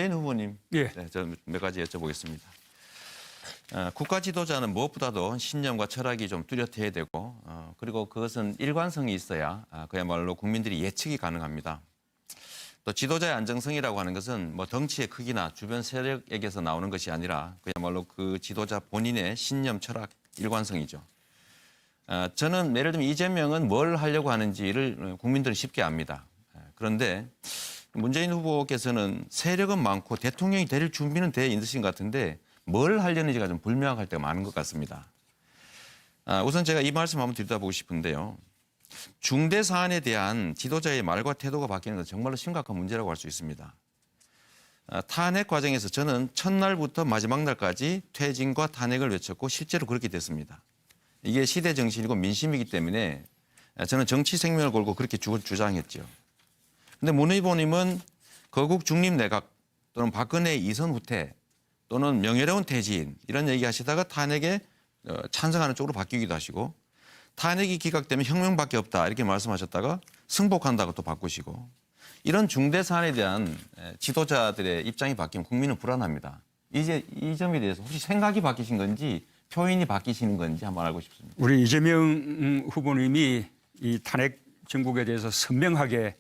문재인 후보님, 예. 네, 저 몇 가지 여쭤보겠습니다. 국가 지도자는 무엇보다도 신념과 철학이 좀 뚜렷해야 되고 그리고 그것은 일관성이 있어야 그야말로 국민들이 예측이 가능합니다. 또 지도자의 안정성이라고 하는 것은 뭐 덩치의 크기나 주변 세력에게서 나오는 것이 아니라 그야말로 그 지도자 본인의 신념, 철학, 일관성이죠. 저는 예를 들면 이재명은 뭘 하려고 하는지를 국민들은 쉽게 압니다. 그런데 문재인 후보께서는 세력은 많고 대통령이 될 준비는 돼 있으신 것 같은데 뭘 하려는지가 좀 불명확할 때가 많은 것 같습니다. 우선 제가 이 말씀 한번 드려보고 싶은데요. 중대 사안에 대한 지도자의 말과 태도가 바뀌는 건 정말로 심각한 문제라고 할 수 있습니다. 탄핵 과정에서 저는 첫날부터 마지막 날까지 퇴진과 탄핵을 외쳤고 실제로 그렇게 됐습니다. 이게 시대 정신이고 민심이기 때문에 저는 정치 생명을 걸고 그렇게 주장했죠. 그런데 문 후보님은 거국 중립 내각 또는 박근혜 이선 후퇴 또는 명예로운 퇴진 이런 얘기하시다가 탄핵에 찬성하는 쪽으로 바뀌기도 하시고 탄핵이 기각되면 혁명밖에 없다 이렇게 말씀하셨다가 승복한다고 또 바꾸시고 이런 중대 사안에 대한 지도자들의 입장이 바뀌면 국민은 불안합니다. 이제 이 점에 대해서 혹시 생각이 바뀌신 건지 표현이 바뀌시는 건지 한번 알고 싶습니다. 우리 이재명 후보님이 이 탄핵 정국에 대해서 선명하게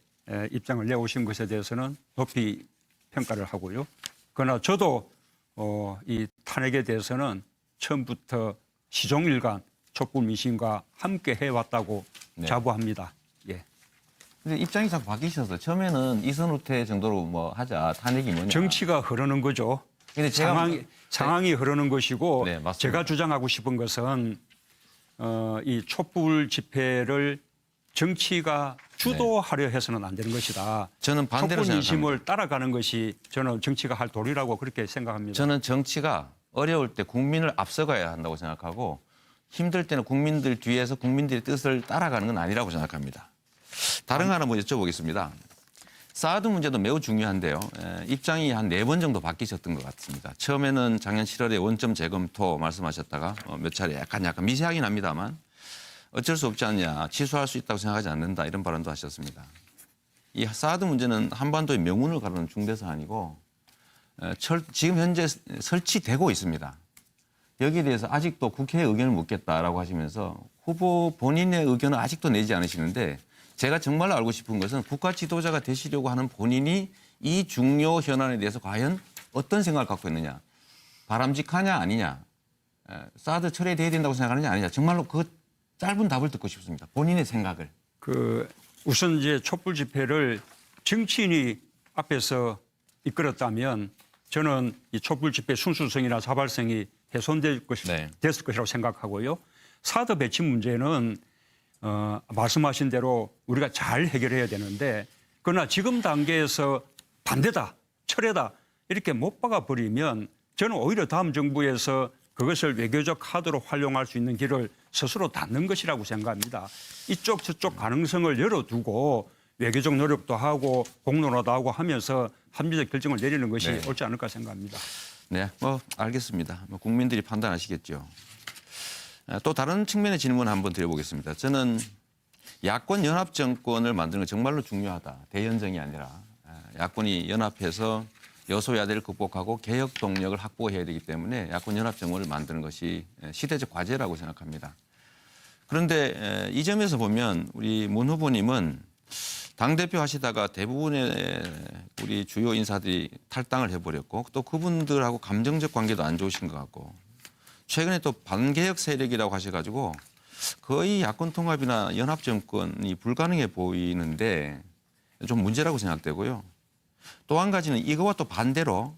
입장을 내오신 것에 대해서는 높이 평가를 하고요. 그러나 저도 이 탄핵에 대해서는 처음부터 시종일관 촛불 민심과 함께 해왔다고 네. 자부합니다. 예. 근데 입장이 자꾸 바뀌셔서 처음에는 이선 후퇴 정도로 뭐 하자 탄핵이 뭐냐. 정치가 흐르는 거죠. 근데 제가 상황이 흐르는 것이고 네, 맞습니다. 제가 주장하고 싶은 것은 이 촛불 집회를 정치가 주도하려 해서는 안 되는 것이다. 저는 반대로 촛불 생각합니다. 민심을 따라가는 것이 저는 정치가 할 도리라고 그렇게 생각합니다. 저는 정치가 어려울 때 국민을 앞서가야 한다고 생각하고 힘들 때는 국민들 뒤에서 국민들의 뜻을 따라가는 건 아니라고 생각합니다. 다른 거 하나 뭐 여쭤보겠습니다. 사드 문제도 매우 중요한데요. 입장이 한 4번 정도 바뀌셨던 것 같습니다. 처음에는 작년 7월에 원점 재검토 말씀하셨다가 몇 차례 약간 미세하긴 합니다만 어쩔 수 없지 않냐, 취소할 수 있다고 생각하지 않는다 이런 발언도 하셨습니다. 이 사드 문제는 한반도의 명운을 가르는 중대 사안이고 지금 현재 설치되고 있습니다. 여기에 대해서 아직도 국회의 의견을 묻겠다라고 하시면서 후보 본인의 의견을 아직도 내지 않으시는데 제가 정말로 알고 싶은 것은 국가 지도자가 되시려고 하는 본인이 이 중요 현안에 대해서 과연 어떤 생각을 갖고 있느냐. 바람직하냐 아니냐. 사드 철회돼야 된다고 생각하느냐 아니냐. 정말로 그 짧은 답을 듣고 싶습니다. 본인의 생각을. 우선 이제 촛불 집회를 정치인이 앞에서 이끌었다면 저는 이 촛불 집회 순수성이나 자발성이 훼손될 됐을 것이라고 생각하고요. 사드 배치 문제는 말씀하신 대로 우리가 잘 해결해야 되는데 그러나 지금 단계에서 반대다, 철회다 이렇게 못 박아 버리면 저는 오히려 다음 정부에서 그것을 외교적 카드로 활용할 수 있는 길을 스스로 닫는 것이라고 생각합니다. 이쪽 저쪽 가능성을 열어두고 외교적 노력도 하고 공론화도 하고 하면서 합리적 결정을 내리는 것이 옳지 않을까 생각합니다. 네, 뭐 알겠습니다. 국민들이 판단하시겠죠. 또 다른 측면의 질문 한번 드려보겠습니다. 저는 야권 연합 정권을 만드는 건 정말로 중요하다. 대연정이 아니라 야권이 연합해서 여소야대를 극복하고 개혁 동력을 확보해야 되기 때문에 야권 연합 정권을 만드는 것이 시대적 과제라고 생각합니다. 그런데 이 점에서 보면 우리 문 후보님은 당대표 하시다가 대부분의 우리 주요 인사들이 탈당을 해버렸고 또 그분들하고 감정적 관계도 안 좋으신 것 같고 최근에 또 반개혁 세력이라고 하셔가지고 거의 야권 통합이나 연합 정권이 불가능해 보이는데 좀 문제라고 생각되고요. 또 한 가지는 이거와 또 반대로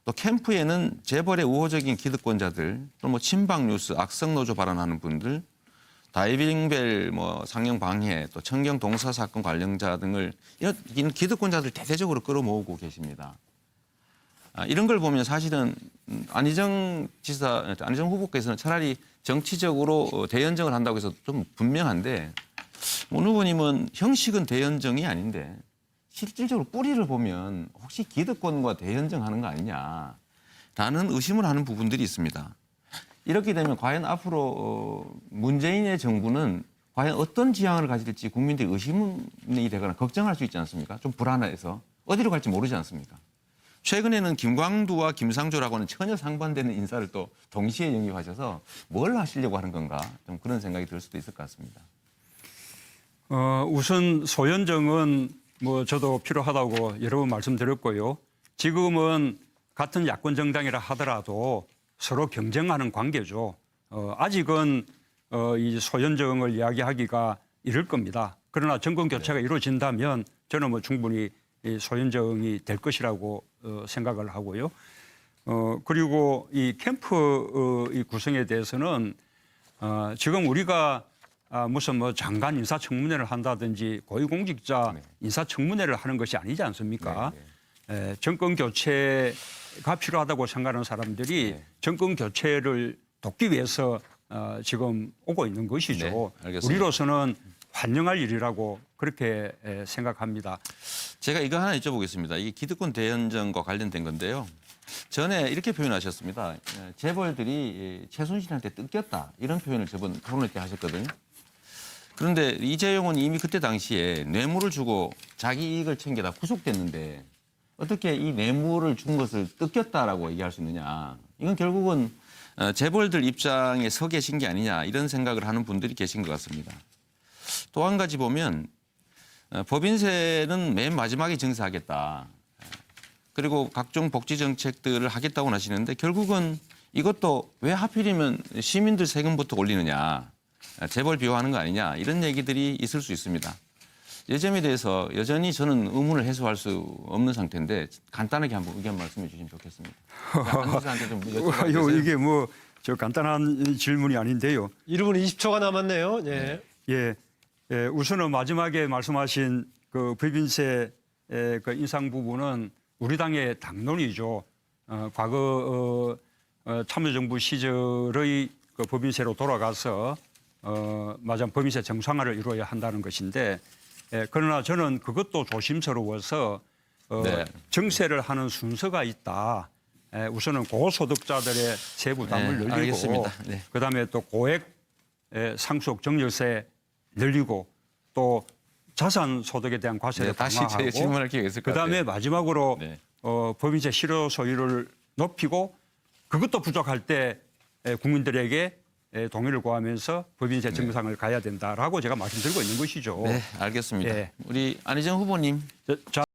또 캠프에는 재벌의 우호적인 기득권자들 또 뭐 친박 뉴스, 악성 노조 발언하는 분들 다이빙벨 뭐 상영 방해 또 청경 동사 사건 관련자 등을 이런 기득권자들 대대적으로 끌어모으고 계십니다. 이런 걸 보면 사실은 안희정 후보께서는 차라리 정치적으로 대연정을 한다고 해서 좀 분명한데 문 후보님은 형식은 대연정이 아닌데 실질적으로 뿌리를 보면 혹시 기득권과 대연정하는 거 아니냐라는 의심을 하는 부분들이 있습니다. 이렇게 되면 과연 앞으로 문재인의 정부는 과연 어떤 지향을 가질지 국민들이 의심이 되거나 걱정할 수 있지 않습니까? 좀 불안해서 어디로 갈지 모르지 않습니까? 최근에는 김광두와 김상조라고는 전혀 상반되는 인사를 또 동시에 영입하셔서 뭘 하시려고 하는 건가 좀 그런 생각이 들 수도 있을 것 같습니다. 우선 소현정은 뭐 저도 필요하다고 여러 번 말씀드렸고요. 지금은 같은 야권 정당이라 하더라도 서로 경쟁하는 관계죠. 아직은 이 소현정을 이야기하기가 이를 겁니다. 그러나 정권 교체가 이루어진다면 저는 뭐 충분히 이 소현정이 될 것이라고 생각을 하고요. 그리고 이 캠프 이 구성에 대해서는 지금 우리가 무슨 뭐 장관 인사청문회를 한다든지 고위공직자 인사청문회를 하는 것이 아니지 않습니까? 정권 교체가 필요하다고 생각하는 사람들이 정권 교체를 돕기 위해서 지금 오고 있는 것이죠. 알겠습니다. 우리로서는 환영할 일이라고 그렇게 생각합니다. 제가 이거 하나 여쭤보겠습니다. 이게 기득권 대연정과 관련된 건데요. 전에 이렇게 표현하셨습니다. 재벌들이 최순실한테 뜯겼다. 이런 표현을 저번 토론회 때 하셨거든요. 그런데 이재용은 이미 그때 당시에 뇌물을 주고 자기 이익을 챙겨다 구속됐는데 어떻게 이 뇌물을 준 것을 뜯겼다라고 얘기할 수 있느냐. 이건 결국은 재벌들 입장에 서 계신 게 아니냐 이런 생각을 하는 분들이 계신 것 같습니다. 또 한 가지 보면 법인세는 맨 마지막에 증세하겠다. 그리고 각종 복지 정책들을 하겠다고 하시는데 결국은 이것도 왜 하필이면 시민들 세금부터 올리느냐. 재벌 비호하는 거 아니냐. 이런 얘기들이 있을 수 있습니다. 이 점에 대해서 여전히 저는 의문을 해소할 수 없는 상태인데 간단하게 한번 의견 말씀해 주시면 좋겠습니다. 안 지사한테 좀 여쭤보겠습니다. 이게 뭐 저 간단한 질문이 아닌데요. 1분 20초가 남았네요. 예. 우선은 마지막에 말씀하신 그 법인세 그 인상 부분은 우리 당의 당론이죠. 과거 참여정부 시절의 그 법인세로 돌아가서 마지막 법인세 정상화를 이루어야 한다는 것인데 그러나 저는 그것도 조심스러워서 정세를 하는 순서가 있다. 우선은 고소득자들의 세부담을 늘리고 알겠습니다. 그다음에 또 고액 상속 증여세 늘리고 또 자산 소득에 대한 과세를 다시 강화하고 질문할 기회가 있을 것 그다음에 같아요. 마지막으로 네. 법인세 실효 소유를 높이고 그것도 부족할 때 국민들에게 동의를 구하면서 법인세 정상을 가야 된다라고 제가 말씀드리고 있는 것이죠. 네, 알겠습니다. 우리 안희정 후보님. 자,